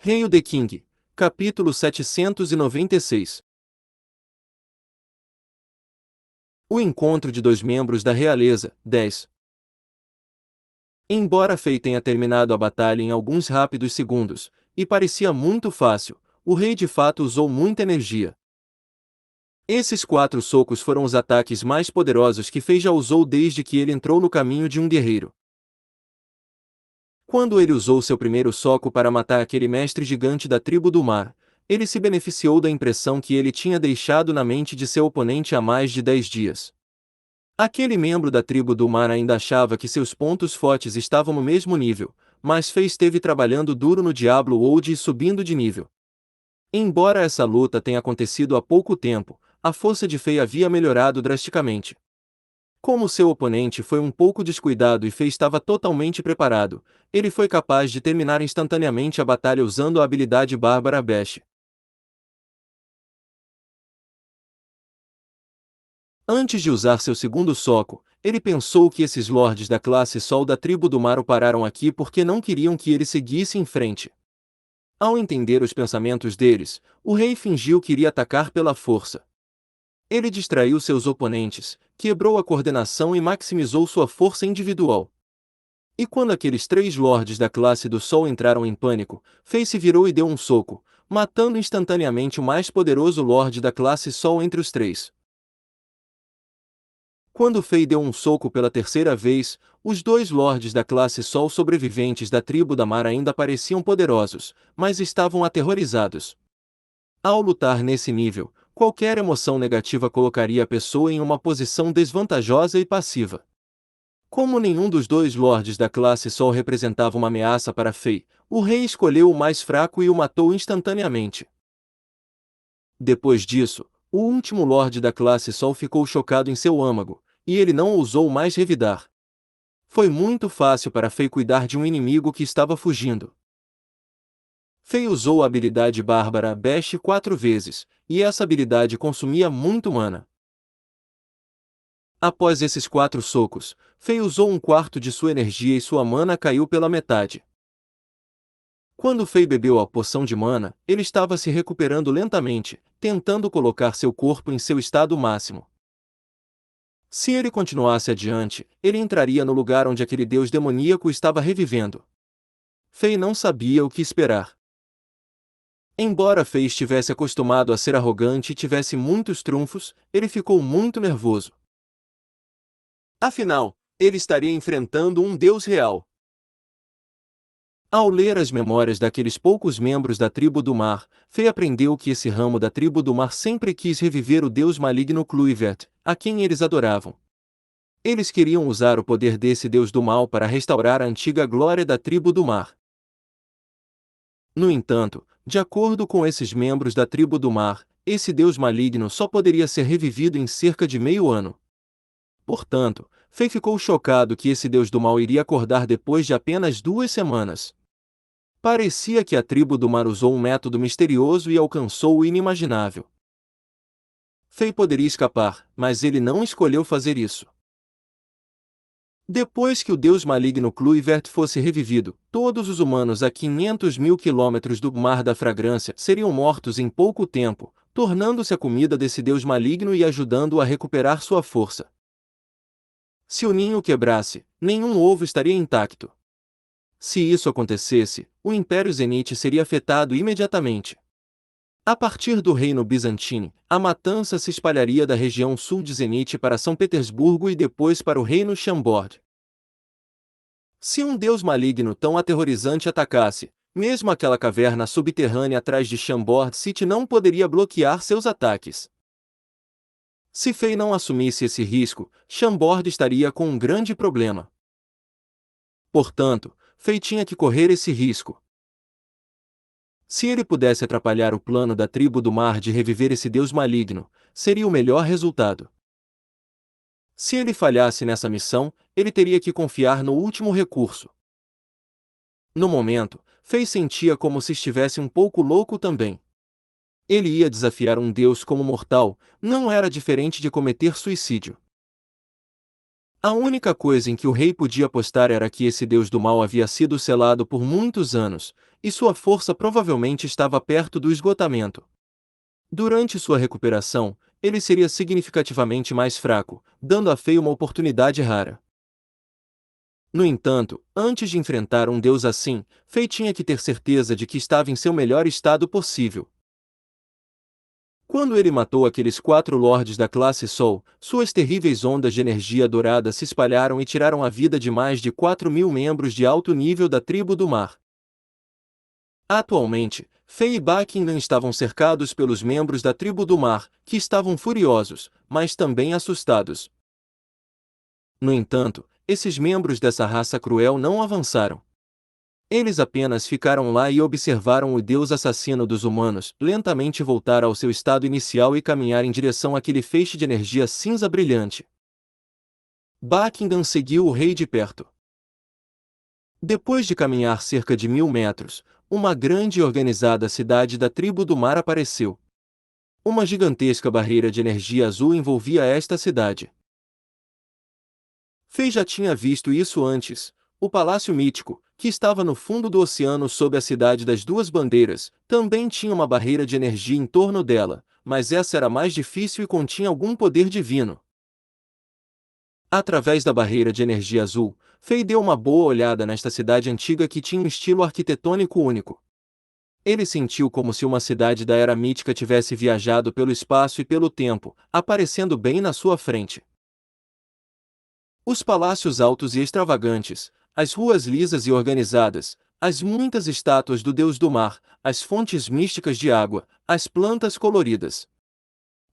Hail the King, capítulo 796. O encontro de dois membros da realeza, 10. Embora Fei tenha terminado a batalha em alguns rápidos segundos, e parecia muito fácil, o rei de fato usou muita energia. Esses 4 socos foram os ataques mais poderosos que Fei já usou desde que ele entrou no caminho de um guerreiro. Quando ele usou seu primeiro soco para matar aquele mestre gigante da tribo do mar, ele se beneficiou da impressão que ele tinha deixado na mente de seu oponente há mais de 10 dias. Aquele membro da tribo do mar ainda achava que seus pontos fortes estavam no mesmo nível, mas Fei esteve trabalhando duro no Diablo Old e subindo de nível. Embora essa luta tenha acontecido há pouco tempo, a força de Fei havia melhorado drasticamente. Como seu oponente foi um pouco descuidado e Fei estava totalmente preparado, ele foi capaz de terminar instantaneamente a batalha usando a habilidade Bárbara Bash. Antes de usar seu segundo soco, ele pensou que esses lordes da classe Sol da tribo do mar o pararam aqui porque não queriam que ele seguisse em frente. Ao entender os pensamentos deles, o rei fingiu que iria atacar pela força. Ele distraiu seus oponentes, quebrou a coordenação e maximizou sua força individual. E quando aqueles 3 lordes da classe do Sol entraram em pânico, Fei se virou e deu um soco, matando instantaneamente o mais poderoso lorde da classe Sol entre os 3. Quando Fei deu um soco pela terceira vez, os 2 lordes da classe Sol sobreviventes da tribo da Mar ainda pareciam poderosos, mas estavam aterrorizados. Ao lutar nesse nível, qualquer emoção negativa colocaria a pessoa em uma posição desvantajosa e passiva. Como nenhum dos 2 lordes da classe Sol representava uma ameaça para Fei, o rei escolheu o mais fraco e o matou instantaneamente. Depois disso, o último lorde da classe Sol ficou chocado em seu âmago, e ele não ousou mais revidar. Foi muito fácil para Fei cuidar de um inimigo que estava fugindo. Fei usou a habilidade Bárbara Bash 4 vezes, e essa habilidade consumia muito mana. Após esses 4 socos, Fei usou um quarto de sua energia e sua mana caiu pela metade. Quando Fei bebeu a poção de mana, ele estava se recuperando lentamente, tentando colocar seu corpo em seu estado máximo. Se ele continuasse adiante, ele entraria no lugar onde aquele deus demoníaco estava revivendo. Fei não sabia o que esperar. Embora Fei estivesse acostumado a ser arrogante e tivesse muitos trunfos, ele ficou muito nervoso. Afinal, ele estaria enfrentando um deus real. Ao ler as memórias daqueles poucos membros da tribo do mar, Fei aprendeu que esse ramo da tribo do mar sempre quis reviver o deus maligno Kluivert, a quem eles adoravam. Eles queriam usar o poder desse deus do mal para restaurar a antiga glória da tribo do mar. No entanto, de acordo com esses membros da tribo do mar, esse deus maligno só poderia ser revivido em cerca de meio ano. Portanto, Fei ficou chocado que esse deus do mal iria acordar depois de apenas 2 semanas. Parecia que a tribo do mar usou um método misterioso e alcançou o inimaginável. Fei poderia escapar, mas ele não escolheu fazer isso. Depois que o deus maligno Kluivert fosse revivido, todos os humanos a 500.000 quilômetros do Mar da Fragrância seriam mortos em pouco tempo, tornando-se a comida desse deus maligno e ajudando-o a recuperar sua força. Se o ninho quebrasse, nenhum ovo estaria intacto. Se isso acontecesse, o Império Zenite seria afetado imediatamente. A partir do Reino Bizantino, a matança se espalharia da região sul de Zenite para São Petersburgo e depois para o Reino Chambord. Se um deus maligno tão aterrorizante atacasse, mesmo aquela caverna subterrânea atrás de Chambord City não poderia bloquear seus ataques. Se Fei não assumisse esse risco, Chambord estaria com um grande problema. Portanto, Fei tinha que correr esse risco. Se ele pudesse atrapalhar o plano da tribo do mar de reviver esse deus maligno, seria o melhor resultado. Se ele falhasse nessa missão, ele teria que confiar no último recurso. No momento, Fei sentia como se estivesse um pouco louco também. Ele ia desafiar um deus como mortal, não era diferente de cometer suicídio. A única coisa em que o rei podia apostar era que esse deus do mal havia sido selado por muitos anos, e sua força provavelmente estava perto do esgotamento. Durante sua recuperação, ele seria significativamente mais fraco, dando a Fei uma oportunidade rara. No entanto, antes de enfrentar um deus assim, Fei tinha que ter certeza de que estava em seu melhor estado possível. Quando ele matou aqueles 4 lordes da classe Sol, suas terríveis ondas de energia dourada se espalharam e tiraram a vida de mais de 4.000 membros de alto nível da tribo do mar. Atualmente, Fei e Buckingham estavam cercados pelos membros da tribo do mar, que estavam furiosos, mas também assustados. No entanto, esses membros dessa raça cruel não avançaram. Eles apenas ficaram lá e observaram o deus assassino dos humanos lentamente voltar ao seu estado inicial e caminhar em direção àquele feixe de energia cinza brilhante. Buckingham seguiu o rei de perto. Depois de caminhar cerca de 1.000 metros, uma grande e organizada cidade da tribo do mar apareceu. Uma gigantesca barreira de energia azul envolvia esta cidade. Fei já tinha visto isso antes. O palácio mítico, que estava no fundo do oceano sob a cidade das duas bandeiras, também tinha uma barreira de energia em torno dela, mas essa era mais difícil e continha algum poder divino. Através da barreira de energia azul, Fei deu uma boa olhada nesta cidade antiga que tinha um estilo arquitetônico único. Ele sentiu como se uma cidade da era mítica tivesse viajado pelo espaço e pelo tempo, aparecendo bem na sua frente. Os palácios altos e extravagantes, as ruas lisas e organizadas, as muitas estátuas do deus do mar, as fontes místicas de água, as plantas coloridas.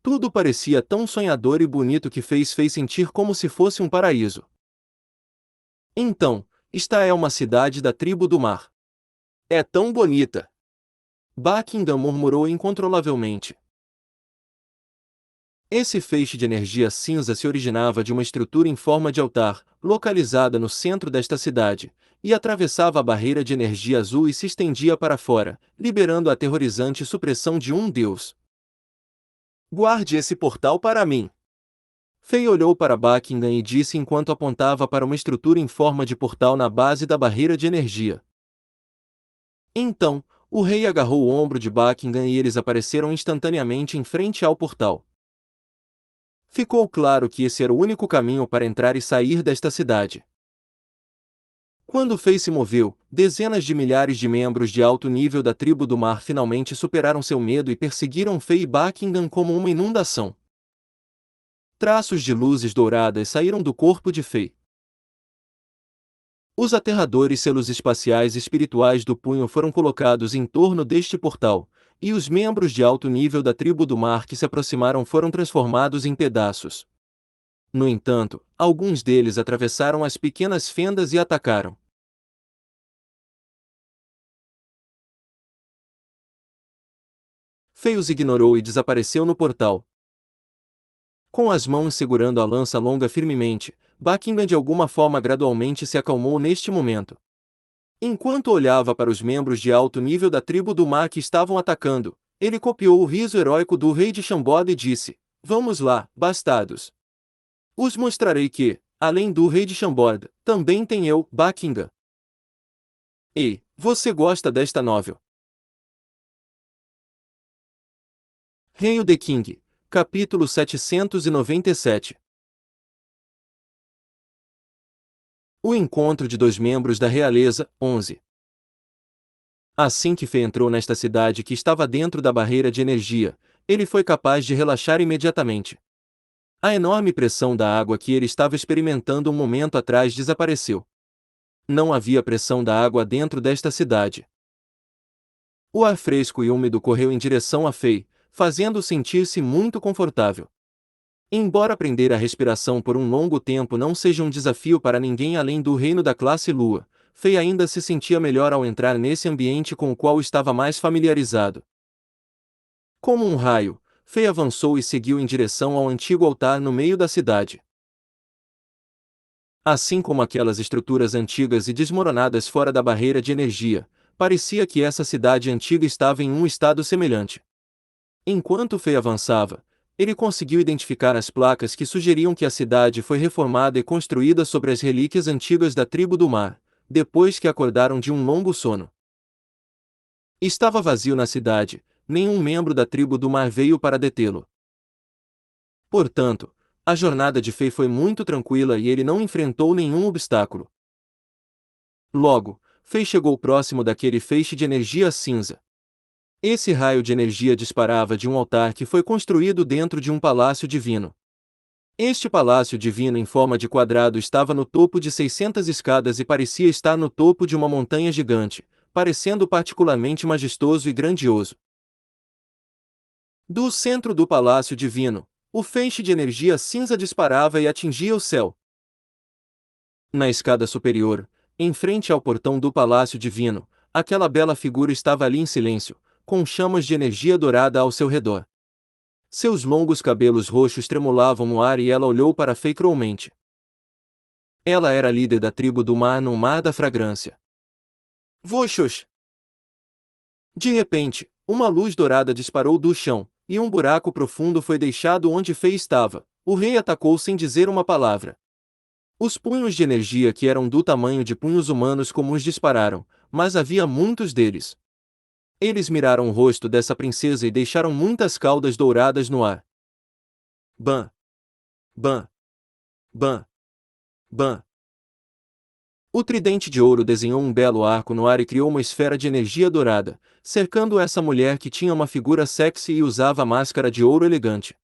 Tudo parecia tão sonhador e bonito que fez sentir como se fosse um paraíso. Então, esta é uma cidade da tribo do mar. É tão bonita! Buckingham murmurou incontrolavelmente. Esse feixe de energia cinza se originava de uma estrutura em forma de altar, localizada no centro desta cidade, e atravessava a barreira de energia azul e se estendia para fora, liberando a aterrorizante supressão de um deus. Guarde esse portal para mim. Fei olhou para Buckingham e disse enquanto apontava para uma estrutura em forma de portal na base da barreira de energia. Então, o rei agarrou o ombro de Buckingham e eles apareceram instantaneamente em frente ao portal. Ficou claro que esse era o único caminho para entrar e sair desta cidade. Quando Fei se moveu, dezenas de milhares de membros de alto nível da tribo do mar finalmente superaram seu medo e perseguiram Fei e Buckingham como uma inundação. Traços de luzes douradas saíram do corpo de Fei. Os aterradores selos espaciais espirituais do punho foram colocados em torno deste portal, e os membros de alto nível da tribo do mar que se aproximaram foram transformados em pedaços. No entanto, alguns deles atravessaram as pequenas fendas e atacaram. Fei os ignorou e desapareceu no portal. Com as mãos segurando a lança longa firmemente, Buckingham de alguma forma gradualmente se acalmou neste momento. Enquanto olhava para os membros de alto nível da tribo do mar que estavam atacando, ele copiou o riso heróico do rei de Chambord e disse: "Vamos lá, bastardos. Os mostrarei que, além do rei de Chambord, também tem eu, Buckingham." Ei, você gosta desta novel? Rei the King, capítulo 797. O encontro de dois membros da realeza, 11. Assim que Fei entrou nesta cidade que estava dentro da barreira de energia, ele foi capaz de relaxar imediatamente. A enorme pressão da água que ele estava experimentando um momento atrás desapareceu. Não havia pressão da água dentro desta cidade. O ar fresco e úmido correu em direção a Fei, fazendo-o sentir-se muito confortável. Embora aprender a respiração por um longo tempo não seja um desafio para ninguém além do reino da classe Lua, Fei ainda se sentia melhor ao entrar nesse ambiente com o qual estava mais familiarizado. Como um raio, Fei avançou e seguiu em direção ao antigo altar no meio da cidade. Assim como aquelas estruturas antigas e desmoronadas fora da barreira de energia, parecia que essa cidade antiga estava em um estado semelhante. Enquanto Fei avançava, ele conseguiu identificar as placas que sugeriam que a cidade foi reformada e construída sobre as relíquias antigas da tribo do mar, depois que acordaram de um longo sono. Estava vazio na cidade, nenhum membro da tribo do mar veio para detê-lo. Portanto, a jornada de Fei foi muito tranquila e ele não enfrentou nenhum obstáculo. Logo, Fei chegou próximo daquele feixe de energia cinza. Esse raio de energia disparava de um altar que foi construído dentro de um palácio divino. Este palácio divino em forma de quadrado estava no topo de 600 escadas e parecia estar no topo de uma montanha gigante, parecendo particularmente majestoso e grandioso. Do centro do palácio divino, o feixe de energia cinza disparava e atingia o céu. Na escada superior, em frente ao portão do palácio divino, aquela bela figura estava ali em silêncio, com chamas de energia dourada ao seu redor. Seus longos cabelos roxos tremulavam no ar e ela olhou para Fei cruelmente. Ela era líder da tribo do mar no Mar da Fragrância. Voxos! De repente, uma luz dourada disparou do chão, e um buraco profundo foi deixado onde Fei estava. O rei atacou sem dizer uma palavra. Os punhos de energia que eram do tamanho de punhos humanos comuns dispararam, mas havia muitos deles. Eles miraram o rosto dessa princesa e deixaram muitas caudas douradas no ar. Bam! Bam! Bam! Bam! O tridente de ouro desenhou um belo arco no ar e criou uma esfera de energia dourada, cercando essa mulher que tinha uma figura sexy e usava máscara de ouro elegante.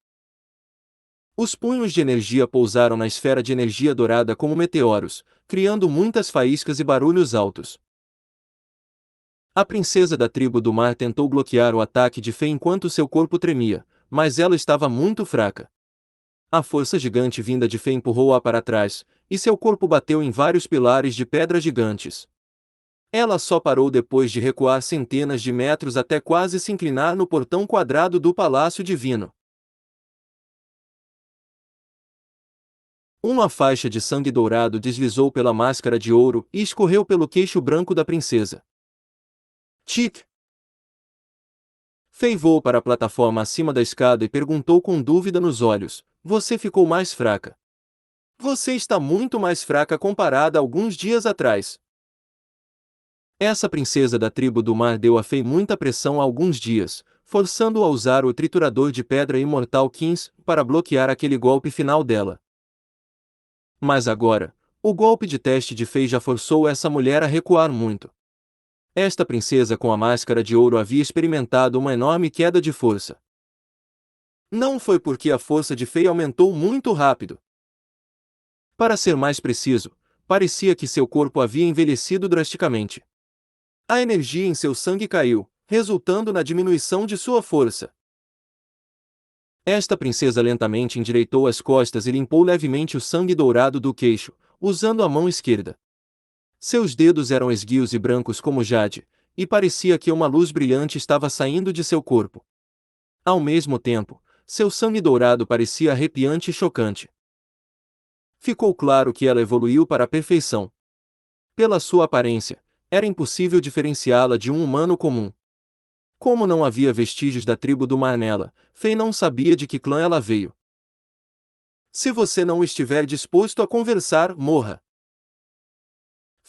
Os punhos de energia pousaram na esfera de energia dourada como meteoros, criando muitas faíscas e barulhos altos. A princesa da tribo do mar tentou bloquear o ataque de Fei enquanto seu corpo tremia, mas ela estava muito fraca. A força gigante vinda de Fei empurrou-a para trás, e seu corpo bateu em vários pilares de pedra gigantes. Ela só parou depois de recuar centenas de metros até quase se inclinar no portão quadrado do Palácio Divino. Uma faixa de sangue dourado deslizou pela máscara de ouro e escorreu pelo queixo branco da princesa. Tic! Fei voou para a plataforma acima da escada e perguntou com dúvida nos olhos: Você ficou mais fraca? Você está muito mais fraca comparada a alguns dias atrás. Essa princesa da tribo do mar deu a Fei muita pressão há alguns dias, forçando-o a usar o triturador de pedra imortal Kins para bloquear aquele golpe final dela. Mas agora, o golpe de teste de Fei já forçou essa mulher a recuar muito. Esta princesa com a máscara de ouro havia experimentado uma enorme queda de força. Não foi porque a força de Fei aumentou muito rápido. Para ser mais preciso, parecia que seu corpo havia envelhecido drasticamente. A energia em seu sangue caiu, resultando na diminuição de sua força. Esta princesa lentamente endireitou as costas e limpou levemente o sangue dourado do queixo, usando a mão esquerda. Seus dedos eram esguios e brancos como jade, e parecia que uma luz brilhante estava saindo de seu corpo. Ao mesmo tempo, seu sangue dourado parecia arrepiante e chocante. Ficou claro que ela evoluiu para a perfeição. Pela sua aparência, era impossível diferenciá-la de um humano comum. Como não havia vestígios da tribo do mar nela, Fei não sabia de que clã ela veio. Se você não estiver disposto a conversar, morra.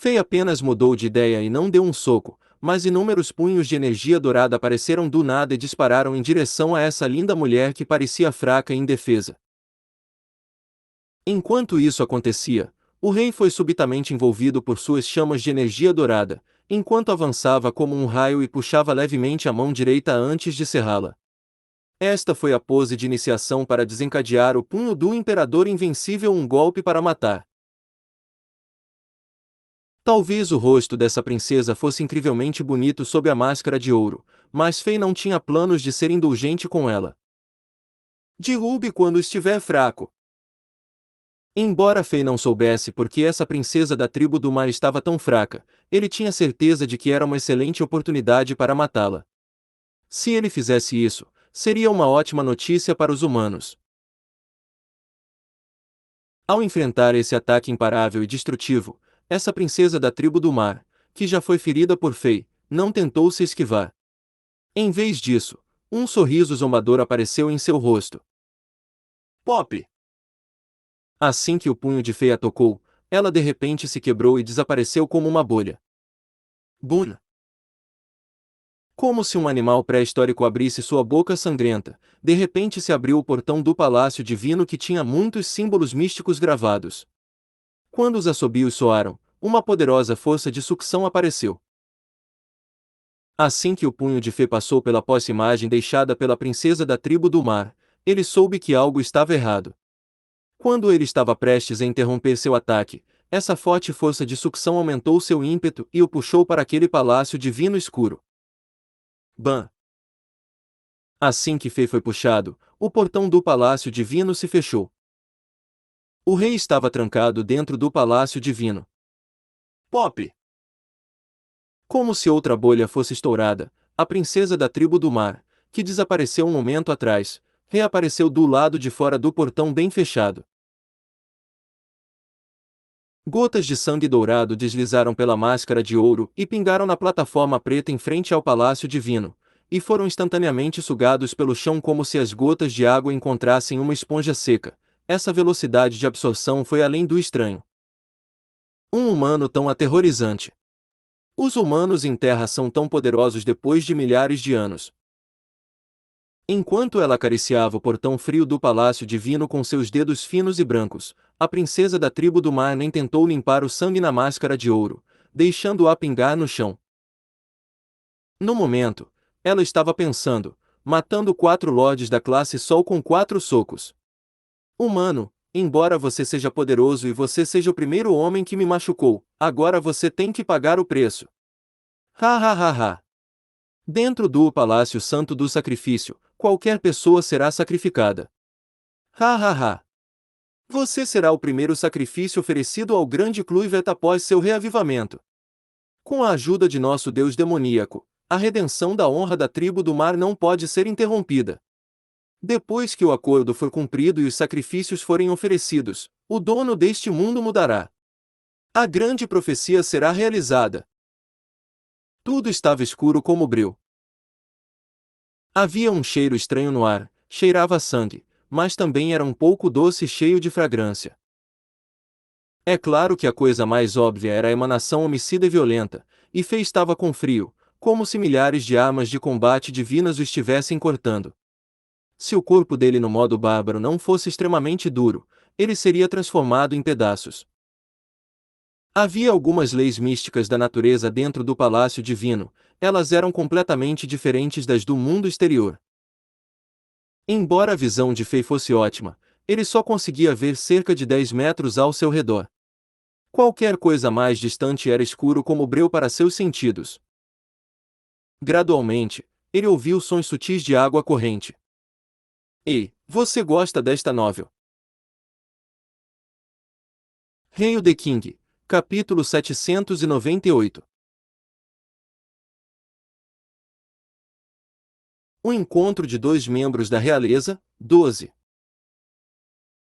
Fei apenas mudou de ideia e não deu um soco, mas inúmeros punhos de energia dourada apareceram do nada e dispararam em direção a essa linda mulher que parecia fraca e indefesa. Enquanto isso acontecia, o rei foi subitamente envolvido por suas chamas de energia dourada, enquanto avançava como um raio e puxava levemente a mão direita antes de cerrá-la. Esta foi a pose de iniciação para desencadear o punho do Imperador Invencível, um golpe para matar. Talvez o rosto dessa princesa fosse incrivelmente bonito sob a máscara de ouro, mas Fei não tinha planos de ser indulgente com ela. Derrube quando estiver fraco. Embora Fei não soubesse por que essa princesa da tribo do mar estava tão fraca, ele tinha certeza de que era uma excelente oportunidade para matá-la. Se ele fizesse isso, seria uma ótima notícia para os humanos. Ao enfrentar esse ataque imparável e destrutivo, essa princesa da tribo do mar, que já foi ferida por Fei, não tentou se esquivar. Em vez disso, um sorriso zombador apareceu em seu rosto. Pop! Assim que o punho de Fei a tocou, ela de repente se quebrou e desapareceu como uma bolha. Bum! Como se um animal pré-histórico abrisse sua boca sangrenta, de repente se abriu o portão do palácio divino que tinha muitos símbolos místicos gravados. Quando os assobios soaram, uma poderosa força de sucção apareceu. Assim que o punho de Fê passou pela posse-imagem deixada pela princesa da tribo do mar, ele soube que algo estava errado. Quando ele estava prestes a interromper seu ataque, essa forte força de sucção aumentou seu ímpeto e o puxou para aquele palácio divino escuro. Bam! Assim que Fê foi puxado, o portão do palácio divino se fechou. O rei estava trancado dentro do palácio divino. Pop! Como se outra bolha fosse estourada, a princesa da tribo do mar, que desapareceu um momento atrás, reapareceu do lado de fora do portão bem fechado. Gotas de sangue dourado deslizaram pela máscara de ouro e pingaram na plataforma preta em frente ao palácio divino, e foram instantaneamente sugados pelo chão como se as gotas de água encontrassem uma esponja seca. Essa velocidade de absorção foi além do estranho. Um humano tão aterrorizante. Os humanos em terra são tão poderosos depois de milhares de anos. Enquanto ela acariciava o portão frio do palácio divino com seus dedos finos e brancos, a princesa da tribo do mar nem tentou limpar o sangue na máscara de ouro, deixando-a pingar no chão. No momento, ela estava pensando, matando 4 lordes da classe Sol com 4 socos. Humano, embora você seja poderoso e você seja o primeiro homem que me machucou, agora você tem que pagar o preço. Ha ha ha ha. Dentro do Palácio Santo do Sacrifício, qualquer pessoa será sacrificada. Ha ha ha. Você será o primeiro sacrifício oferecido ao grande Kluivert após seu reavivamento. Com a ajuda de nosso Deus demoníaco, a redenção da honra da tribo do mar não pode ser interrompida. Depois que o acordo for cumprido e os sacrifícios forem oferecidos, o dono deste mundo mudará. A grande profecia será realizada. Tudo estava escuro como breu. Havia um cheiro estranho no ar, cheirava a sangue, mas também era um pouco doce e cheio de fragrância. É claro que a coisa mais óbvia era a emanação homicida e violenta, e Fei estava com frio, como se milhares de armas de combate divinas o estivessem cortando. Se o corpo dele no modo bárbaro não fosse extremamente duro, ele seria transformado em pedaços. Havia algumas leis místicas da natureza dentro do palácio divino, elas eram completamente diferentes das do mundo exterior. Embora a visão de Fei fosse ótima, ele só conseguia ver cerca de 10 metros ao seu redor. Qualquer coisa mais distante era escuro como breu para seus sentidos. Gradualmente, ele ouviu sons sutis de água corrente. Ei, você gosta desta novel? Hail the King, capítulo 798. O encontro de 2 membros da realeza, 12.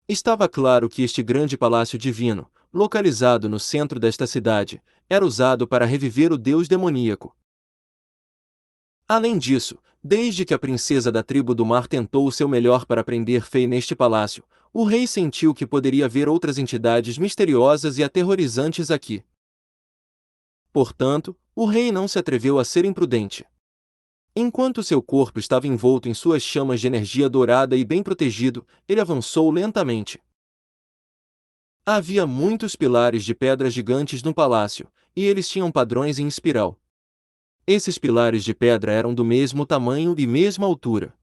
Estava claro que este grande palácio divino, localizado no centro desta cidade, era usado para reviver o deus demoníaco. Além disso, desde que a princesa da tribo do mar tentou o seu melhor para prender Fei neste palácio, o rei sentiu que poderia haver outras entidades misteriosas e aterrorizantes aqui. Portanto, o rei não se atreveu a ser imprudente. Enquanto seu corpo estava envolto em suas chamas de energia dourada e bem protegido, ele avançou lentamente. Havia muitos pilares de pedras gigantes no palácio, e eles tinham padrões em espiral. Esses pilares de pedra eram do mesmo tamanho e mesma altura.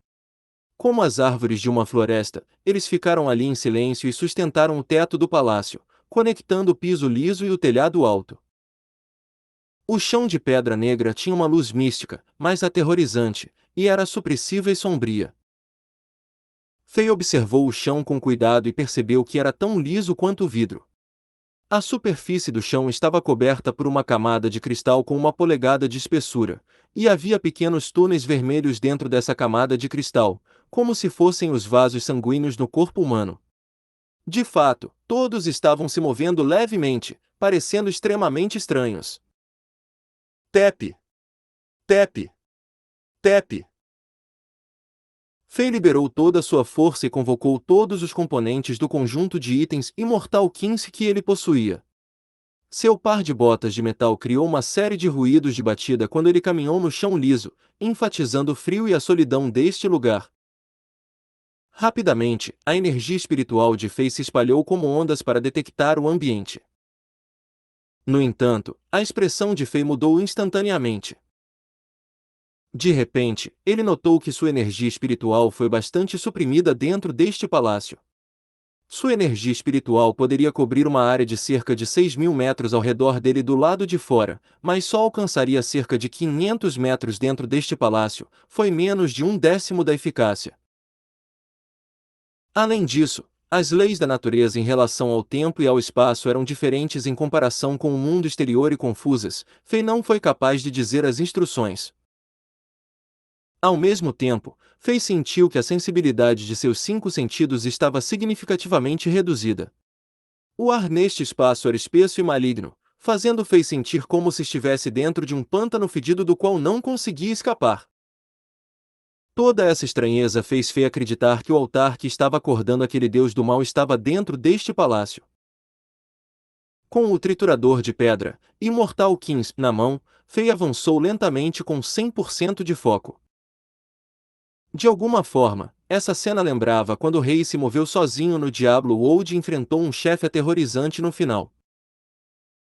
Como as árvores de uma floresta, eles ficaram ali em silêncio e sustentaram o teto do palácio, conectando o piso liso e o telhado alto. O chão de pedra negra tinha uma luz mística, mas aterrorizante, e era supressiva e sombria. Fei observou o chão com cuidado e percebeu que era tão liso quanto o vidro. A superfície do chão estava coberta por uma camada de cristal com 1 polegada de espessura, e havia pequenos túneis vermelhos dentro dessa camada de cristal, como se fossem os vasos sanguíneos no corpo humano. De fato, todos estavam se movendo levemente, parecendo extremamente estranhos. Tepe! Tepe! Tepe! Fei liberou toda a sua força e convocou todos os componentes do conjunto de itens Immortal 15 que ele possuía. Seu par de botas de metal criou uma série de ruídos de batida quando ele caminhou no chão liso, enfatizando o frio e a solidão deste lugar. Rapidamente, a energia espiritual de Fei se espalhou como ondas para detectar o ambiente. No entanto, a expressão de Fei mudou instantaneamente. De repente, ele notou que sua energia espiritual foi bastante suprimida dentro deste palácio. Sua energia espiritual poderia cobrir uma área de cerca de 6.000 metros ao redor dele do lado de fora, mas só alcançaria cerca de 500 metros dentro deste palácio, foi menos de 1/10 da eficácia. Além disso, as leis da natureza em relação ao tempo e ao espaço eram diferentes em comparação com o mundo exterior e confusas. Fei não foi capaz de dizer as instruções. Ao mesmo tempo, Fei sentiu que a sensibilidade de seus 5 sentidos estava significativamente reduzida. O ar neste espaço era espesso e maligno, fazendo Fei sentir como se estivesse dentro de um pântano fedido do qual não conseguia escapar. Toda essa estranheza fez Fei acreditar que o altar que estava acordando aquele deus do mal estava dentro deste palácio. Com o triturador de pedra, Immortal 15, na mão, Fei avançou lentamente com 100% de foco. De alguma forma, essa cena lembrava quando o rei se moveu sozinho no Diablo World e enfrentou um chefe aterrorizante no final.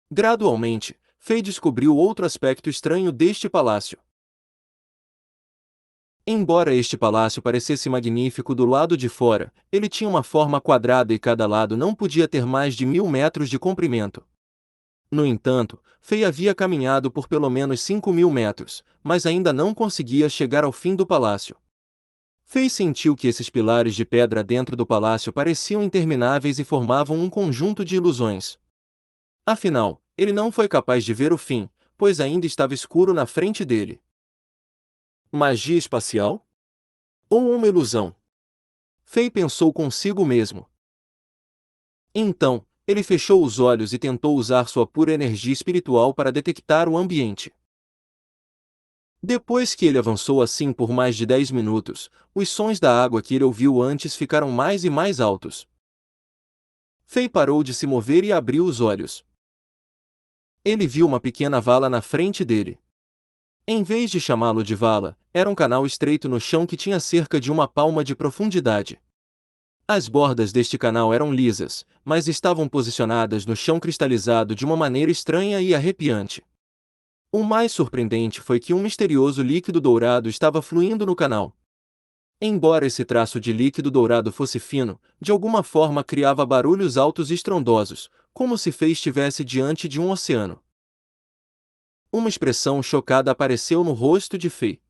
Gradualmente, Fei descobriu outro aspecto estranho deste palácio. Embora este palácio parecesse magnífico do lado de fora, ele tinha uma forma quadrada e cada lado não podia ter mais de 1.000 metros de comprimento. No entanto, Fei havia caminhado por pelo menos 5.000 metros, mas ainda não conseguia chegar ao fim do palácio. Fei sentiu que esses pilares de pedra dentro do palácio pareciam intermináveis e formavam um conjunto de ilusões. Afinal, ele não foi capaz de ver o fim, pois ainda estava escuro na frente dele. Magia espacial? Ou uma ilusão? Fei pensou consigo mesmo. Então, ele fechou os olhos e tentou usar sua pura energia espiritual para detectar o ambiente. Depois que ele avançou assim por mais de 10 minutos, os sons da água que ele ouviu antes ficaram mais e mais altos. Fei parou de se mover e abriu os olhos. Ele viu uma pequena vala na frente dele. Em vez de chamá-lo de vala, era um canal estreito no chão que tinha cerca de 1 palma de profundidade. As bordas deste canal eram lisas, mas estavam posicionadas no chão cristalizado de uma maneira estranha e arrepiante. O mais surpreendente foi que um misterioso líquido dourado estava fluindo no canal. Embora esse traço de líquido dourado fosse fino, de alguma forma criava barulhos altos e estrondosos, como se Fei estivesse diante de um oceano. Uma expressão chocada apareceu no rosto de Fei.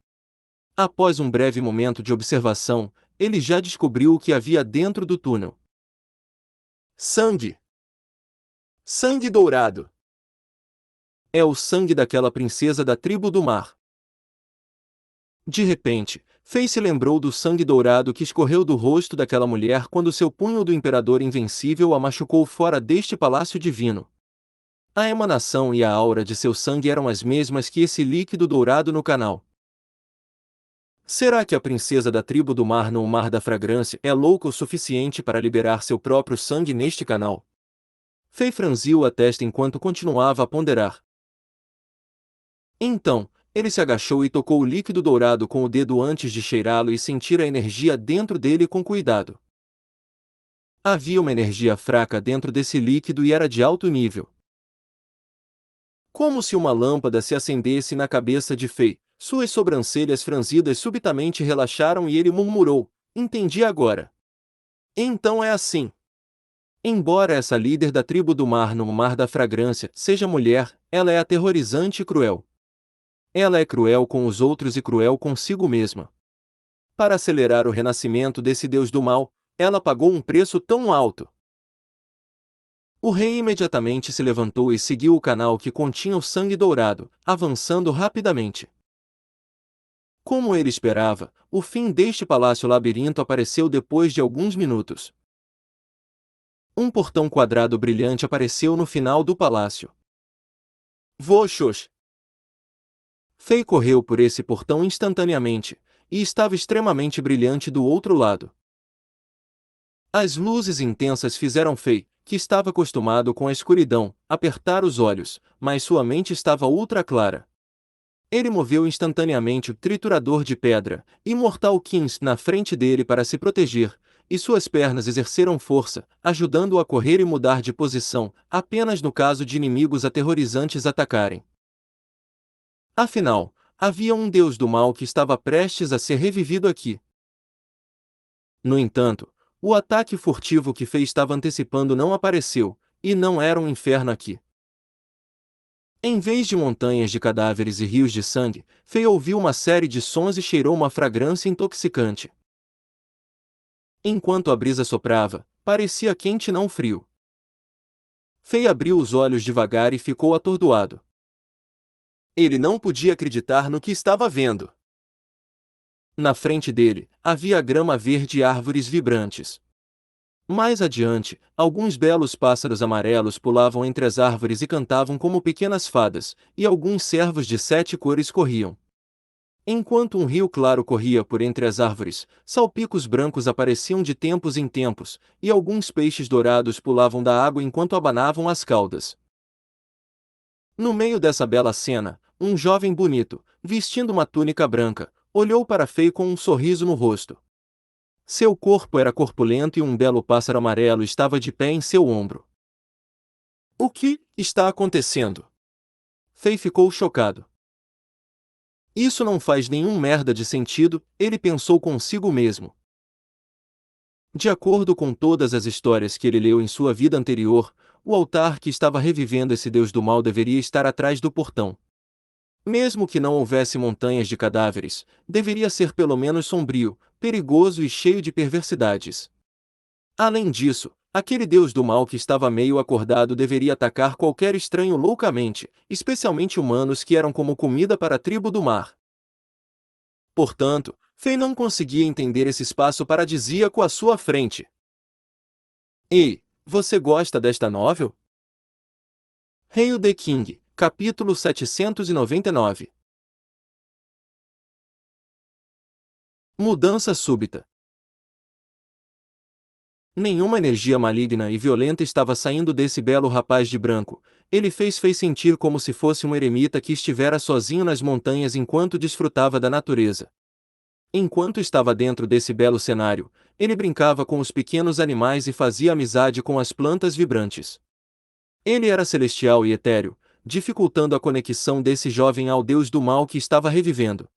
Após um breve momento de observação, ele já descobriu o que havia dentro do túnel. Sangue! Sangue dourado! É o sangue daquela princesa da tribo do mar. De repente, Fei se lembrou do sangue dourado que escorreu do rosto daquela mulher quando seu punho do Imperador Invencível a machucou fora deste palácio divino. A emanação e a aura de seu sangue eram as mesmas que esse líquido dourado no canal. Será que a princesa da tribo do mar no Mar da Fragrância é louca o suficiente para liberar seu próprio sangue neste canal? Fei franziu a testa enquanto continuava a ponderar. Então, ele se agachou e tocou o líquido dourado com o dedo antes de cheirá-lo e sentir a energia dentro dele com cuidado. Havia uma energia fraca dentro desse líquido e era de alto nível. Como se uma lâmpada se acendesse na cabeça de Fei, suas sobrancelhas franzidas subitamente relaxaram e ele murmurou: "Entendi agora. Então é assim. Embora essa líder da tribo do mar no Mar da Fragrância seja mulher, ela é aterrorizante e cruel. Ela é cruel com os outros e cruel consigo mesma. Para acelerar o renascimento desse deus do mal, ela pagou um preço tão alto." O rei imediatamente se levantou e seguiu o canal que continha o sangue dourado, avançando rapidamente. Como ele esperava, o fim deste palácio labirinto apareceu depois de alguns minutos. Um portão quadrado brilhante apareceu no final do palácio. Voxos! Fei correu por esse portão instantaneamente, e estava extremamente brilhante do outro lado. As luzes intensas fizeram Fei, que estava acostumado com a escuridão, apertar os olhos, mas sua mente estava ultra clara. Ele moveu instantaneamente o triturador de pedra, Imortal Kings, na frente dele para se proteger, e suas pernas exerceram força, ajudando-o a correr e mudar de posição, apenas no caso de inimigos aterrorizantes atacarem. Afinal, havia um deus do mal que estava prestes a ser revivido aqui. No entanto, o ataque furtivo que Fei estava antecipando não apareceu, e não era um inferno aqui. Em vez de montanhas de cadáveres e rios de sangue, Fei ouviu uma série de sons e cheirou uma fragrância intoxicante. Enquanto a brisa soprava, parecia quente e não frio. Fei abriu os olhos devagar e ficou atordoado. Ele não podia acreditar no que estava vendo. Na frente dele, havia grama verde e árvores vibrantes. Mais adiante, alguns belos pássaros amarelos pulavam entre as árvores e cantavam como pequenas fadas, e alguns cervos de 7 cores corriam. Enquanto um rio claro corria por entre as árvores, salpicos brancos apareciam de tempos em tempos, e alguns peixes dourados pulavam da água enquanto abanavam as caudas. No meio dessa bela cena, um jovem bonito, vestindo uma túnica branca, olhou para Fei com um sorriso no rosto. Seu corpo era corpulento e um belo pássaro amarelo estava de pé em seu ombro. O que está acontecendo? Fei ficou chocado. Isso não faz nenhum merda de sentido, ele pensou consigo mesmo. De acordo com todas as histórias que ele leu em sua vida anterior, o altar que estava revivendo esse deus do mal deveria estar atrás do portão. Mesmo que não houvesse montanhas de cadáveres, deveria ser pelo menos sombrio, perigoso e cheio de perversidades. Além disso, aquele deus do mal que estava meio acordado deveria atacar qualquer estranho loucamente, especialmente humanos que eram como comida para a tribo do mar. Portanto, Fei não conseguia entender esse espaço paradisíaco à sua frente. Ei, você gosta desta novel? Hail the King, capítulo 799. Mudança súbita. Nenhuma energia maligna e violenta estava saindo desse belo rapaz de branco. Ele fez sentir como se fosse um eremita que estivera sozinho nas montanhas enquanto desfrutava da natureza. Enquanto estava dentro desse belo cenário, ele brincava com os pequenos animais e fazia amizade com as plantas vibrantes. Ele era celestial e etéreo, dificultando a conexão desse jovem ao deus do mal que estava revivendo.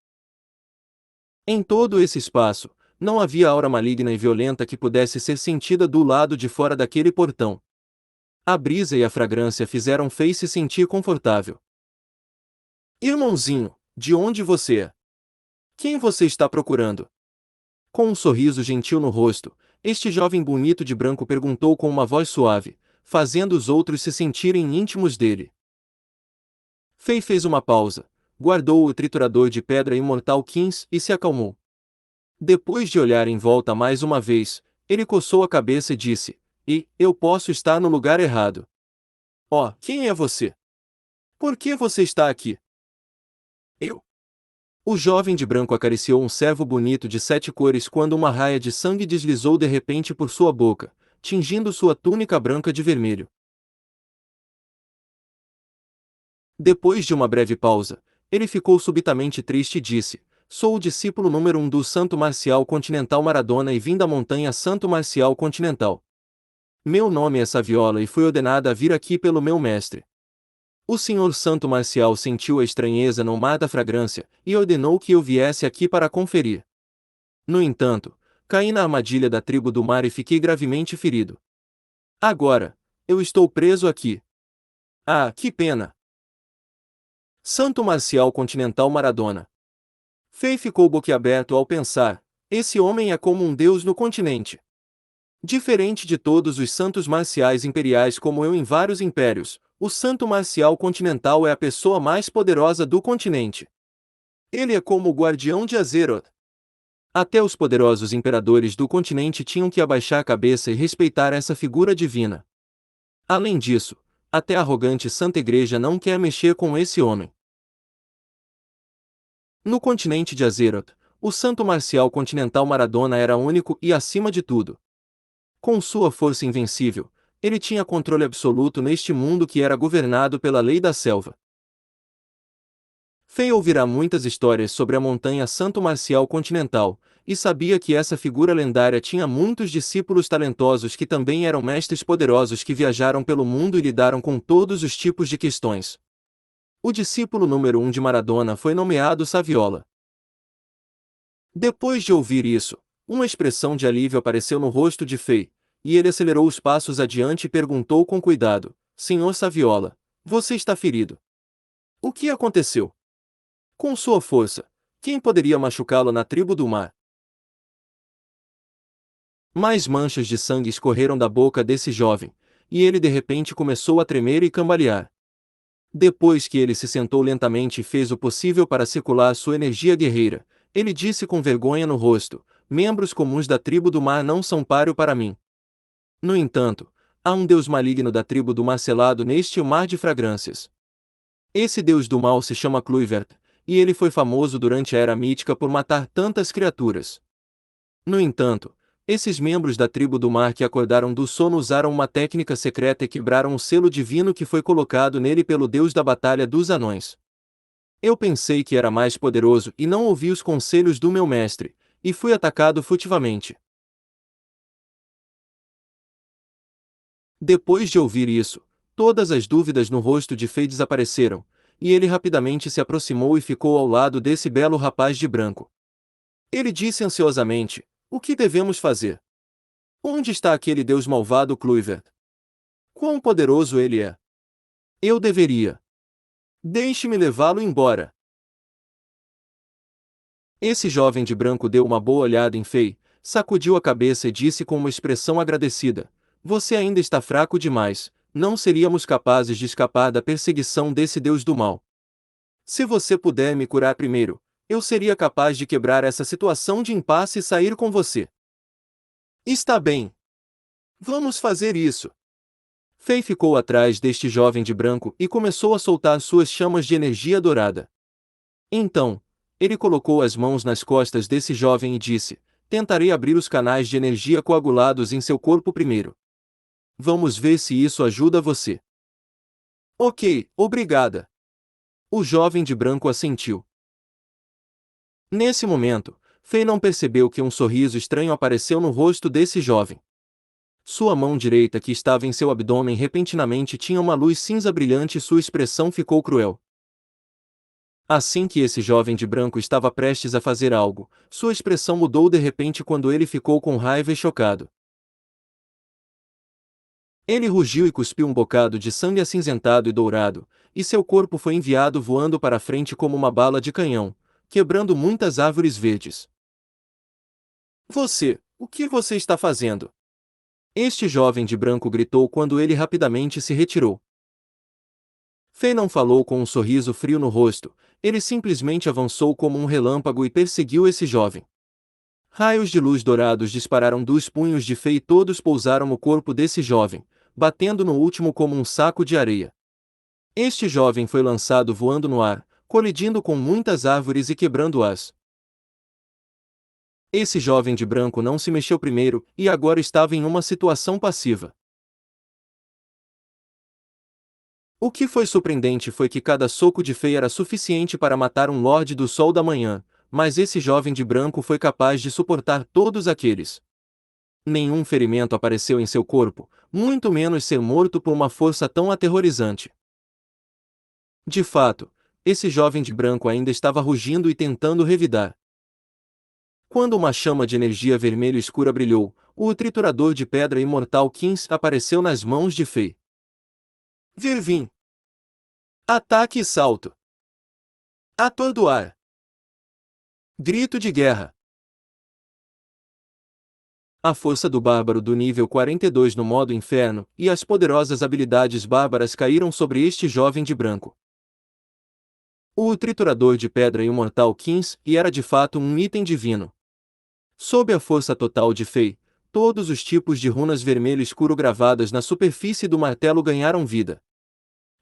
Em todo esse espaço, não havia aura maligna e violenta que pudesse ser sentida do lado de fora daquele portão. A brisa e a fragrância fizeram Fei se sentir confortável. Irmãozinho, de onde você é? Quem você está procurando? Com um sorriso gentil no rosto, este jovem bonito de branco perguntou com uma voz suave, fazendo os outros se sentirem íntimos dele. Fei fez uma pausa, guardou o triturador de pedra Imortal Kings e se acalmou. Depois de olhar em volta mais uma vez, ele coçou a cabeça e disse: eu posso estar no lugar errado. Oh, quem é você? Por que você está aqui? Eu. O jovem de branco acariciou um cervo bonito de 7 cores quando uma raia de sangue deslizou de repente por sua boca, tingindo sua túnica branca de vermelho. Depois de uma breve pausa, ele ficou subitamente triste e disse: sou o discípulo número 1 do Santo Marcial Continental Maradona e vim da montanha Santo Marcial Continental. Meu nome é Saviola e fui ordenada a vir aqui pelo meu mestre. O senhor Santo Marcial sentiu a estranheza no mar da fragrância, e ordenou que eu viesse aqui para conferir. No entanto, caí na armadilha da tribo do mar e fiquei gravemente ferido. Agora, eu estou preso aqui. Ah, que pena! Santo Marcial Continental Maradona. Fei ficou boquiaberto ao pensar, esse homem é como um deus no continente. Diferente de todos os santos marciais imperiais como eu em vários impérios, o Santo Marcial Continental é a pessoa mais poderosa do continente. Ele é como o guardião de Azeroth. Até os poderosos imperadores do continente tinham que abaixar a cabeça e respeitar essa figura divina. Além disso, até a arrogante Santa Igreja não quer mexer com esse homem. No continente de Azeroth, O santo marcial continental Maradona era único e acima de tudo. Com sua força invencível, ele tinha controle absoluto neste mundo que era governado pela lei da selva. Fei ouvirá muitas histórias sobre a montanha Santo Marcial Continental, e sabia que essa figura lendária tinha muitos discípulos talentosos que também eram mestres poderosos que viajaram pelo mundo e lidaram com todos os tipos de questões. O discípulo número 1 de Maradona foi nomeado Saviola. Depois de ouvir isso, uma expressão de alívio apareceu no rosto de Fei, e ele acelerou os passos adiante e perguntou com cuidado: Senhor Saviola, você está ferido? O que aconteceu? Com sua força, quem poderia machucá-lo na tribo do mar? Mais manchas de sangue escorreram da boca desse jovem, e ele de repente começou a tremer e cambalear. Depois que ele se sentou lentamente e fez o possível para circular sua energia guerreira, ele disse com vergonha no rosto: membros comuns da tribo do mar não são páreo para mim. No entanto, há um deus maligno da tribo do mar selado neste mar de fragrâncias. Esse deus do mal se chama Kluivert, e ele foi famoso durante a Era Mítica por matar tantas criaturas. No entanto, esses membros da tribo do mar que acordaram do sono usaram uma técnica secreta e quebraram o selo divino que foi colocado nele pelo deus da batalha dos anões. Eu pensei que era mais poderoso e não ouvi os conselhos do meu mestre, e fui atacado furtivamente. Depois de ouvir isso, todas as dúvidas no rosto de Fei desapareceram, e ele rapidamente se aproximou e ficou ao lado desse belo rapaz de branco. Ele disse ansiosamente: O que devemos fazer? Onde está aquele deus malvado Kluivert? Quão poderoso ele é? Eu deveria. Deixe-me levá-lo embora. Esse jovem de branco deu uma boa olhada em Fei, sacudiu a cabeça e disse com uma expressão agradecida: Você ainda está fraco demais, não seríamos capazes de escapar da perseguição desse deus do mal. Se você puder me curar primeiro, eu seria capaz de quebrar essa situação de impasse e sair com você. Está bem. Vamos fazer isso. Fei ficou atrás deste jovem de branco e começou a soltar suas chamas de energia dourada. Então, ele colocou as mãos nas costas desse jovem e disse: Tentarei abrir os canais de energia coagulados em seu corpo primeiro. Vamos ver se isso ajuda você. Ok, obrigada. O jovem de branco assentiu. Nesse momento, Fei não percebeu que um sorriso estranho apareceu no rosto desse jovem. Sua mão direita que estava em seu abdômen repentinamente tinha uma luz cinza brilhante e sua expressão ficou cruel. Assim que esse jovem de branco estava prestes a fazer algo, sua expressão mudou de repente quando ele ficou com raiva e chocado. Ele rugiu e cuspiu um bocado de sangue acinzentado e dourado, e seu corpo foi enviado voando para frente como uma bala de canhão, quebrando muitas árvores verdes. O que você está fazendo? Este jovem de branco gritou quando ele rapidamente se retirou. Fei não falou com um sorriso frio no rosto, ele simplesmente avançou como um relâmpago e perseguiu esse jovem. Raios de luz dourados dispararam dos punhos de Fei e todos pousaram no corpo desse jovem, batendo no último como um saco de areia. Este jovem foi lançado voando no ar, colidindo com muitas árvores e quebrando-as. Esse jovem de branco não se mexeu primeiro, e agora estava em uma situação passiva. O que foi surpreendente foi que cada soco de Fei era suficiente para matar um Lorde do Sol da Manhã, mas esse jovem de branco foi capaz de suportar todos aqueles. Nenhum ferimento apareceu em seu corpo, muito menos ser morto por uma força tão aterrorizante. De fato, esse jovem de branco ainda estava rugindo e tentando revidar. Quando uma chama de energia vermelho escura brilhou, o triturador de pedra imortal Kins apareceu nas mãos de Fei. Vervim. Ataque e salto. Atordoar. Grito de guerra. A força do bárbaro do nível 42 no modo inferno, e as poderosas habilidades bárbaras caíram sobre este jovem de branco. O triturador de pedra imortal Kins, e era de fato um item divino. Sob a força total de Fei, todos os tipos de runas vermelho escuro gravadas na superfície do martelo ganharam vida.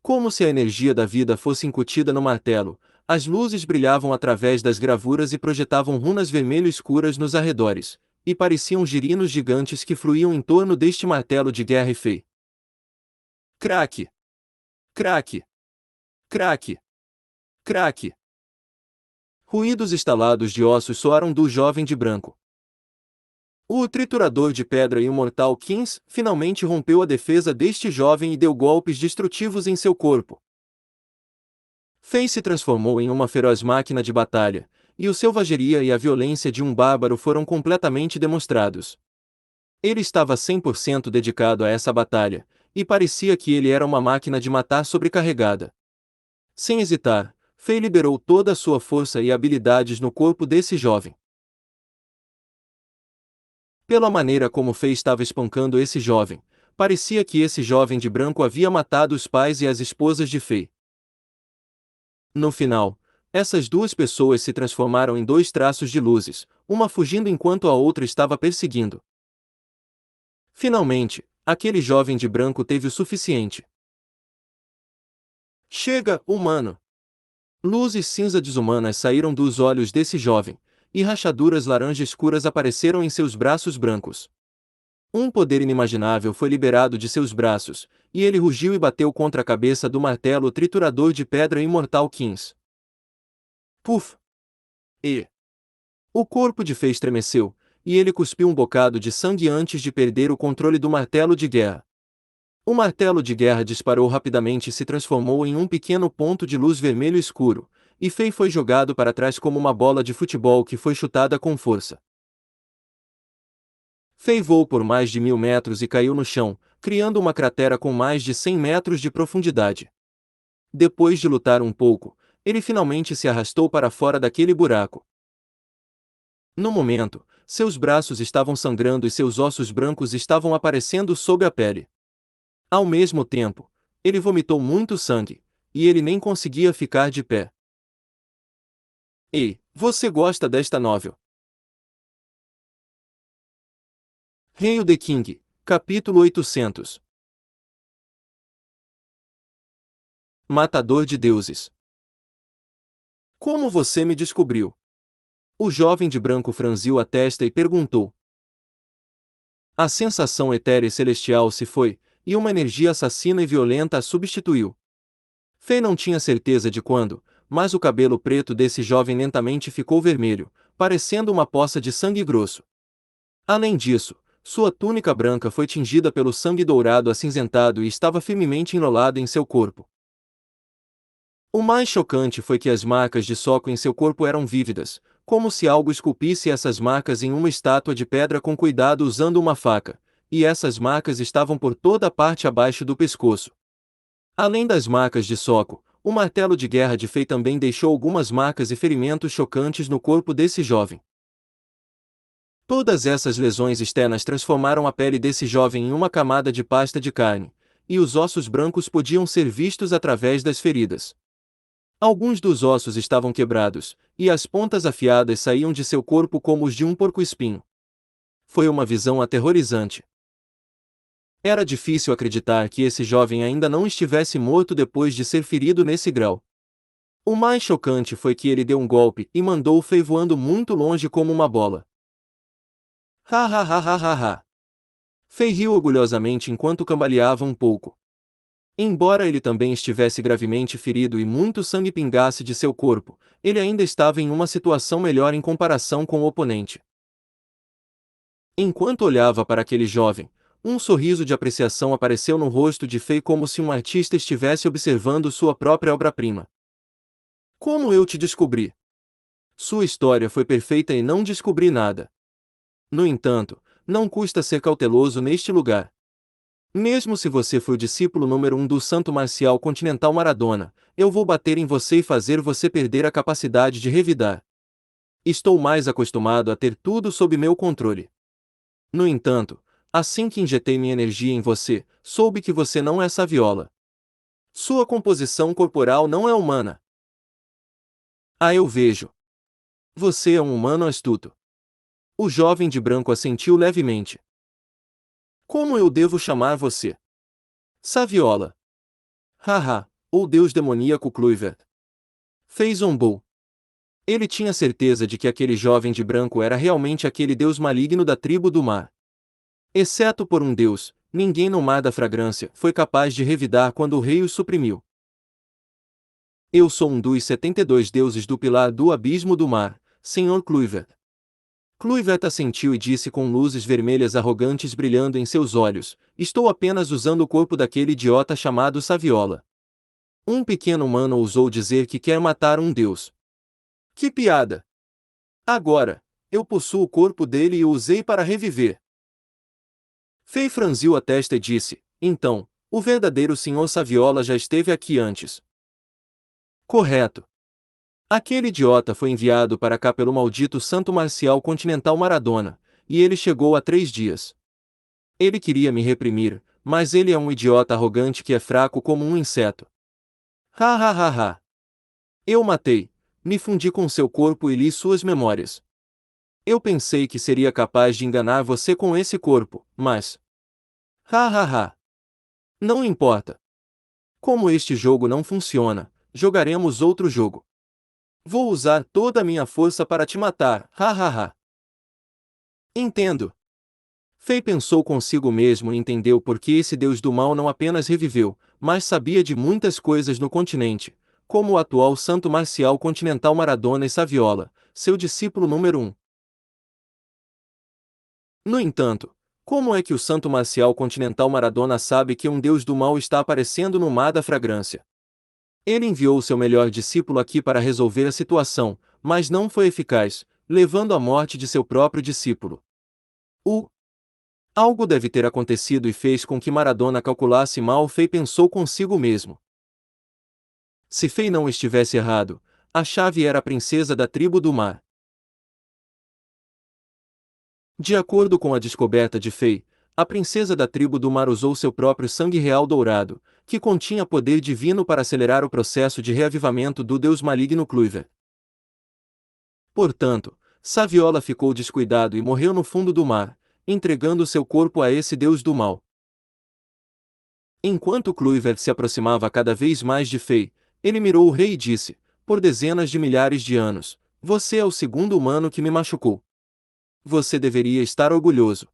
Como se a energia da vida fosse incutida no martelo, As luzes brilhavam através das gravuras e projetavam runas vermelho escuras nos arredores, e pareciam girinos gigantes que fluíam em torno deste martelo de guerra e fé. Craque! Craque! Craque! Craque! Ruídos estalados de ossos soaram do jovem de branco. O triturador de pedra e o mortal Kins finalmente rompeu a defesa deste jovem e deu golpes destrutivos em seu corpo. Fei se transformou em uma feroz máquina de batalha, e a selvageria e a violência de um bárbaro foram completamente demonstrados. Ele estava 100% dedicado a essa batalha, e parecia que ele era uma máquina de matar sobrecarregada. Sem hesitar, Fei liberou toda a sua força e habilidades no corpo desse jovem. Pela maneira como Fei estava espancando esse jovem, parecia que esse jovem de branco havia matado os pais e as esposas de Fei. No final, essas duas pessoas se transformaram em dois traços de luzes, uma fugindo enquanto a outra estava perseguindo. Finalmente, aquele jovem de branco teve o suficiente. Chega, humano! Luzes cinza desumanas saíram dos olhos desse jovem, e rachaduras laranja escuras apareceram em seus braços brancos. Um poder inimaginável foi liberado de seus braços, e ele rugiu e bateu contra a cabeça do martelo triturador de pedra imortal Kins. Puf! E o corpo de Fei estremeceu, e ele cuspiu um bocado de sangue antes de perder o controle do martelo de guerra. O martelo de guerra disparou rapidamente e se transformou em um pequeno ponto de luz vermelho escuro, e Fei foi jogado para trás como uma bola de futebol que foi chutada com força. Fei voou por mais de 1000 metros e caiu no chão, criando uma cratera com mais de 100 metros de profundidade. Depois de lutar um pouco, ele finalmente se arrastou para fora daquele buraco. No momento, seus braços estavam sangrando e seus ossos brancos estavam aparecendo sob a pele. Ao mesmo tempo, ele vomitou muito sangue, e ele nem conseguia ficar de pé. Ei, você gosta desta novel? Hail the King, capítulo 800. Matador de deuses. Como você me descobriu? O jovem de branco franziu a testa e perguntou. A sensação etérea e celestial se foi, e uma energia assassina e violenta a substituiu. Fei não tinha certeza de quando, mas o cabelo preto desse jovem lentamente ficou vermelho, parecendo uma poça de sangue grosso. Além disso, sua túnica branca foi tingida pelo sangue dourado acinzentado e estava firmemente enrolado em seu corpo. O mais chocante foi que as marcas de soco em seu corpo eram vívidas, como se algo esculpisse essas marcas em uma estátua de pedra com cuidado usando uma faca, e essas marcas estavam por toda a parte abaixo do pescoço. Além das marcas de soco, o martelo de guerra de Fei também deixou algumas marcas e ferimentos chocantes no corpo desse jovem. Todas essas lesões externas transformaram a pele desse jovem em uma camada de pasta de carne, e os ossos brancos podiam ser vistos através das feridas. Alguns dos ossos estavam quebrados, e as pontas afiadas saíam de seu corpo como os de um porco-espinho. Foi uma visão aterrorizante. Era difícil acreditar que esse jovem ainda não estivesse morto depois de ser ferido nesse grau. O mais chocante foi que ele deu um golpe e mandou Fei voando muito longe como uma bola. Ha ha ha ha ha ha! Fei riu orgulhosamente enquanto cambaleava um pouco. Embora ele também estivesse gravemente ferido e muito sangue pingasse de seu corpo, ele ainda estava em uma situação melhor em comparação com o oponente. Enquanto olhava para aquele jovem, um sorriso de apreciação apareceu no rosto de Fei como se um artista estivesse observando sua própria obra-prima. Como eu te descobri? Sua história foi perfeita e não descobri nada. No entanto, não custa ser cauteloso neste lugar. Mesmo se você foi o discípulo número 1 do santo marcial continental Maradona, eu vou bater em você e fazer você perder a capacidade de revidar. Estou mais acostumado a ter tudo sob meu controle. No entanto, assim que injetei minha energia em você, soube que você não é saviola. Sua composição corporal não é humana. Ah, eu vejo. Você é um humano astuto. O jovem de branco assentiu levemente. Como eu devo chamar você? Saviola. Haha, ou deus demoníaco Kluivert. Fei zombou. Ele tinha certeza de que aquele jovem de branco era realmente aquele deus maligno da tribo do mar. Exceto por um deus, ninguém no mar da fragrância foi capaz de revidar quando o rei os suprimiu. Eu sou um dos 72 deuses do pilar do abismo do mar, Senhor Kluivert. Kluivert assentiu e disse com luzes vermelhas arrogantes brilhando em seus olhos: estou apenas usando o corpo daquele idiota chamado Saviola. Um pequeno humano ousou dizer que quer matar um deus. Que piada! Agora, eu possuo o corpo dele e o usei para reviver. Fei franziu a testa e disse: então, o verdadeiro Sr. Saviola já esteve aqui antes. Correto. Aquele idiota foi enviado para cá pelo maldito Santo Marcial Continental Maradona, e ele chegou há 3 dias. Ele queria me reprimir, mas ele é um idiota arrogante que é fraco como um inseto. Ha ha ha ha. Eu matei, me fundi com seu corpo e li suas memórias. Eu pensei que seria capaz de enganar você com esse corpo, mas... Ha ha ha. Não importa. Como este jogo não funciona, jogaremos outro jogo. Vou usar toda a minha força para te matar, ha ha ha. Entendo. Fei pensou consigo mesmo e entendeu por que esse deus do mal não apenas reviveu, mas sabia de muitas coisas no continente, como o atual santo marcial continental Maradona e Saviola, seu discípulo número 1. No entanto, como é que o santo marcial continental Maradona sabe que um deus do mal está aparecendo no mar da fragrância? Ele enviou seu melhor discípulo aqui para resolver a situação, mas não foi eficaz, levando à morte de seu próprio discípulo. Algo deve ter acontecido e fez com que Maradona calculasse mal. Fei pensou consigo mesmo. Se Fei não estivesse errado, a chave era a princesa da tribo do mar. De acordo com a descoberta de Fei, a princesa da tribo do mar usou seu próprio sangue real dourado, que continha poder divino para acelerar o processo de reavivamento do deus maligno Kluivert. Portanto, Saviola ficou descuidado e morreu no fundo do mar, entregando seu corpo a esse deus do mal. Enquanto Kluivert se aproximava cada vez mais de Fei, ele mirou o rei e disse: por dezenas de milhares de anos, você é o segundo humano que me machucou. Você deveria estar orgulhoso.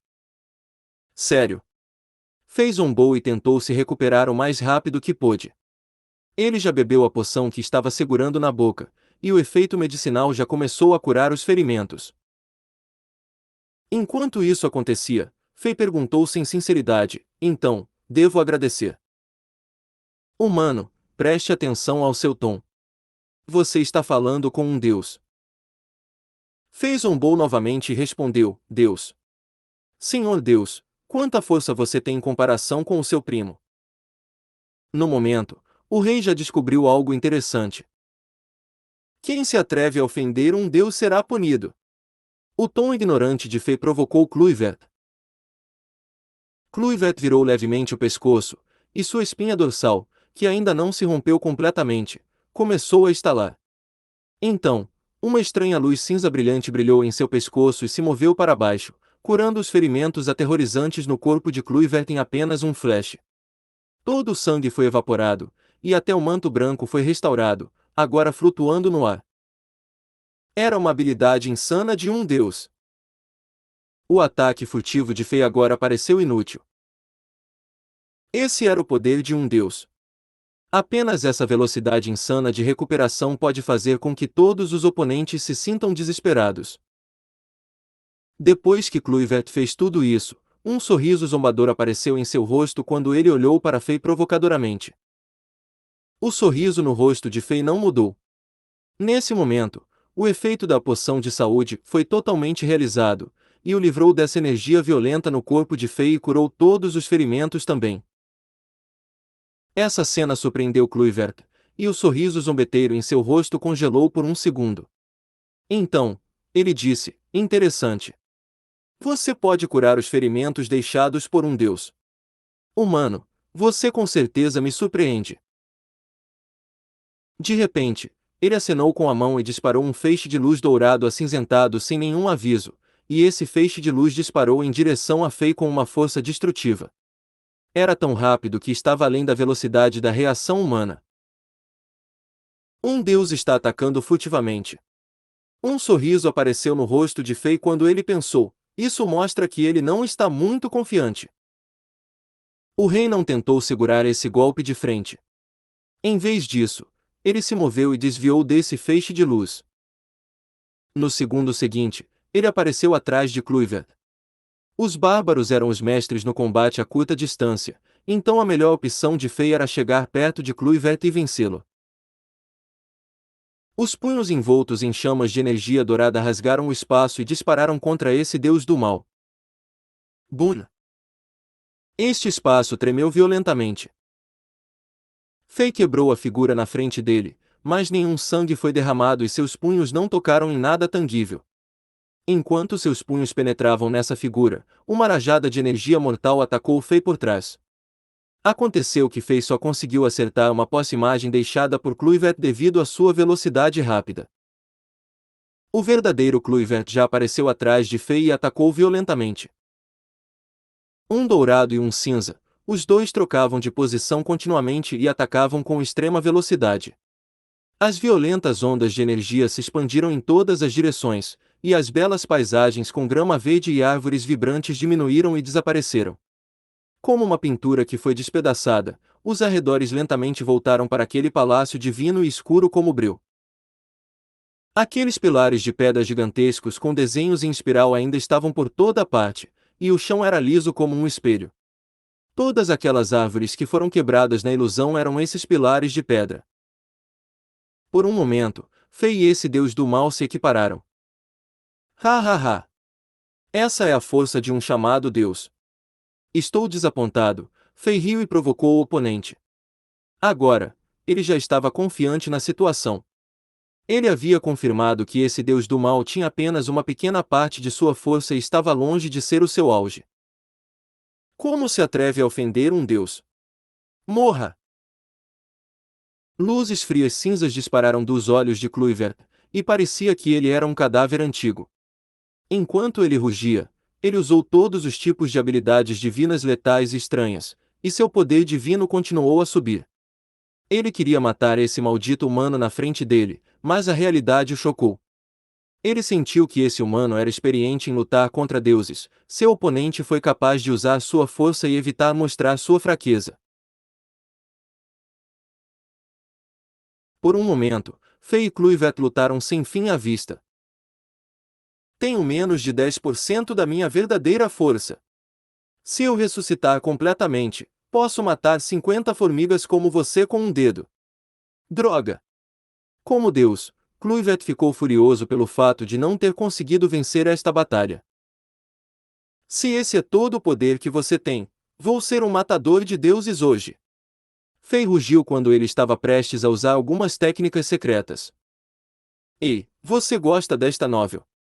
Sério. Fei zombou e tentou se recuperar o mais rápido que pôde. Ele já bebeu a poção que estava segurando na boca, e o efeito medicinal já começou a curar os ferimentos. Enquanto isso acontecia, Fei perguntou sem sinceridade: então, devo agradecer? Humano, preste atenção ao seu tom. Você está falando com um deus. Fei zombou novamente e respondeu: Deus. Senhor Deus, quanta força você tem em comparação com o seu primo? No momento, o rei já descobriu algo interessante. Quem se atreve a ofender um deus será punido. O tom ignorante de Fei provocou Kluivert. Kluivert virou levemente o pescoço, e sua espinha dorsal, que ainda não se rompeu completamente, começou a estalar. Então, uma estranha luz cinza brilhante brilhou em seu pescoço e se moveu para baixo, curando os ferimentos aterrorizantes no corpo de Kluivert em apenas um flash. Todo o sangue foi evaporado, e até o manto branco foi restaurado, agora flutuando no ar. Era uma habilidade insana de um deus. O ataque furtivo de Fei agora pareceu inútil. Esse era o poder de um deus. Apenas essa velocidade insana de recuperação pode fazer com que todos os oponentes se sintam desesperados. Depois que Kluivert fez tudo isso, um sorriso zombador apareceu em seu rosto quando ele olhou para Fei provocadoramente. O sorriso no rosto de Fei não mudou. Nesse momento, o efeito da poção de saúde foi totalmente realizado, e o livrou dessa energia violenta no corpo de Fei e curou todos os ferimentos também. Essa cena surpreendeu Kluivert, e o sorriso zombeteiro em seu rosto congelou por um segundo. Então, ele disse: interessante. Você pode curar os ferimentos deixados por um deus. Humano, você com certeza me surpreende. De repente, ele acenou com a mão e disparou um feixe de luz dourado acinzentado sem nenhum aviso, e esse feixe de luz disparou em direção a Fei com uma força destrutiva. Era tão rápido que estava além da velocidade da reação humana. Um deus está atacando furtivamente. Um sorriso apareceu no rosto de Fei quando ele pensou: isso mostra que ele não está muito confiante. O rei não tentou segurar esse golpe de frente. Em vez disso, ele se moveu e desviou desse feixe de luz. No segundo seguinte, ele apareceu atrás de Kluivert. Os bárbaros eram os mestres no combate a curta distância, então a melhor opção de Fei era chegar perto de Kluivert e vencê-lo. Os punhos envoltos em chamas de energia dourada rasgaram o espaço e dispararam contra esse deus do mal. Bum! Este espaço tremeu violentamente. Fei quebrou a figura na frente dele, mas nenhum sangue foi derramado e seus punhos não tocaram em nada tangível. Enquanto seus punhos penetravam nessa figura, uma rajada de energia mortal atacou Fei por trás. Aconteceu que Fei só conseguiu acertar uma posse-imagem deixada por Kluivert devido à sua velocidade rápida. O verdadeiro Kluivert já apareceu atrás de Fei e atacou violentamente. Um dourado e um cinza, os dois trocavam de posição continuamente e atacavam com extrema velocidade. As violentas ondas de energia se expandiram em todas as direções, e as belas paisagens com grama verde e árvores vibrantes diminuíram e desapareceram. Como uma pintura que foi despedaçada, os arredores lentamente voltaram para aquele palácio divino e escuro como breu. Aqueles pilares de pedra gigantescos com desenhos em espiral ainda estavam por toda a parte, e o chão era liso como um espelho. Todas aquelas árvores que foram quebradas na ilusão eram esses pilares de pedra. Por um momento, Fei e esse deus do mal se equipararam. Ha ha ha! Essa é a força de um chamado Deus. Estou desapontado, Fei riu e provocou o oponente. Agora, ele já estava confiante na situação. Ele havia confirmado que esse deus do mal tinha apenas uma pequena parte de sua força e estava longe de ser o seu auge. Como se atreve a ofender um deus? Morra! Luzes frias cinzas dispararam dos olhos de Kluivert, e parecia que ele era um cadáver antigo. Enquanto ele rugia, ele usou todos os tipos de habilidades divinas letais e estranhas, e seu poder divino continuou a subir. Ele queria matar esse maldito humano na frente dele, mas a realidade o chocou. Ele sentiu que esse humano era experiente em lutar contra deuses, seu oponente foi capaz de usar sua força e evitar mostrar sua fraqueza. Por um momento, Fei e Kluivert lutaram sem fim à vista. Tenho menos de 10% da minha verdadeira força. Se eu ressuscitar completamente, posso matar 50 formigas como você com um dedo. Droga! Como Deus, Kluivert ficou furioso pelo fato de não ter conseguido vencer esta batalha. Se esse é todo o poder que você tem, vou ser um matador de deuses hoje. Fei rugiu quando ele estava prestes a usar algumas técnicas secretas. Ei, você gosta desta novel?